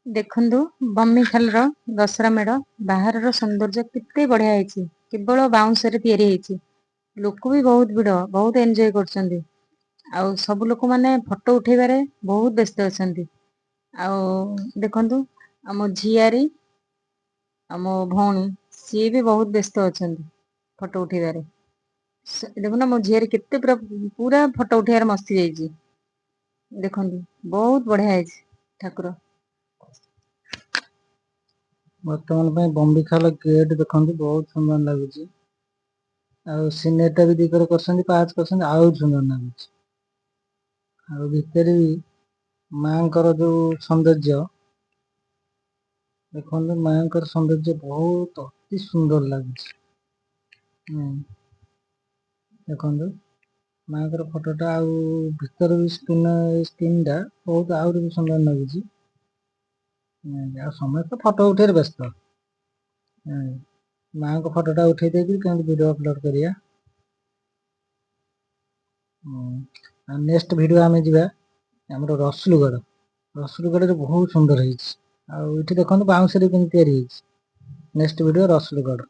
ଦେଖନ୍ତୁ ବମିଖାଲର ଦଶହରା ମେଢ ବାହାରର ସୌନ୍ଦର୍ଯ୍ୟ କେତେ ବଢିଆ ହେଇଛି। କେବଳ ବାଉଁଶରେ ତିଆରି ହେଇଛି। ଲୋକ ବି ବହୁତ ଭିଡ, ବହୁତ ଏଞ୍ଜୟ କରୁଛନ୍ତି। ଆଉ ସବୁ ଲୋକମାନେ ଫଟୋ ଉଠେଇବାରେ ବହୁତ ବ୍ୟସ୍ତ ଅଛନ୍ତି। ଆଉ ଦେଖନ୍ତୁ ଆମ ଝିଆରୀ ଆଉ ମୋ ଭଉଣୀ ସିଏ ବି ବହୁତ ବ୍ୟସ୍ତ ଅଛନ୍ତି ଫଟୋ ଉଠେଇବାରେ। ଦେଖୁନ ମୋ ଝିଆରୀ କେତେ ପୁରା ଫଟୋ ଉଠେଇବାରେ ମସ୍ତି ଯାଇଛି। ଦେଖନ୍ତୁ ବହୁତ ବଢିଆ ହେଇଛି ଠାକୁର। ବର୍ତ୍ତମାନ ପାଇଁ ବମ୍ବିଖାଲ ଗେଟ୍ ଦେଖନ୍ତୁ ବହୁତ ସୁନ୍ଦର ଲାଗୁଛି। ଆଉ ସିନେରୀ ଟା ବି ଦିକର କରିଛନ୍ତି, ପାହାଚ କରିଛନ୍ତି, ଆଉ ସୁନ୍ଦର ଲାଗୁଛି। ଆଉ ଭିତରେ ବି ମାଙ୍କର ଯୋଉ ସୌନ୍ଦର୍ଯ୍ୟ ଦେଖନ୍ତୁ, ମାଙ୍କର ସୌନ୍ଦର୍ଯ୍ୟ ବହୁତ ଅତି ସୁନ୍ଦର ଲାଗୁଛି। ଦେଖନ୍ତୁ ମାଙ୍କର ଫଟୋ ଟା, ଆଉ ଭିତର ବି ସ୍କ୍ରିନ୍ ଟା ବହୁତ ଆହୁରି ବି ସୁନ୍ଦର ଲାଗୁଛି। ଆଉ ସମସ୍ତେ ଫଟୋ ଉଠେଇବାରେ ବ୍ୟସ୍ତ। ମାଙ୍କ ଫଟୋ ଟା ଉଠେଇ ଦେଇକି କେମିତି ଭିଡିଓ ଅପଲୋଡ କରିବା। ଆଉ ନେକ୍ସଟ ଭିଡିଓ ଆମେ ଯିବା ଆମର ରସୁଲଗଡ। ରସୁଲଗଡରେ ବହୁତ ସୁନ୍ଦର ହେଇଛି। ଆଉ ଏଠି ଦେଖନ୍ତୁ ବାଉଁଶରେ କେମିତି ତିଆରି ହେଇଛି। Next video Rasulgarh.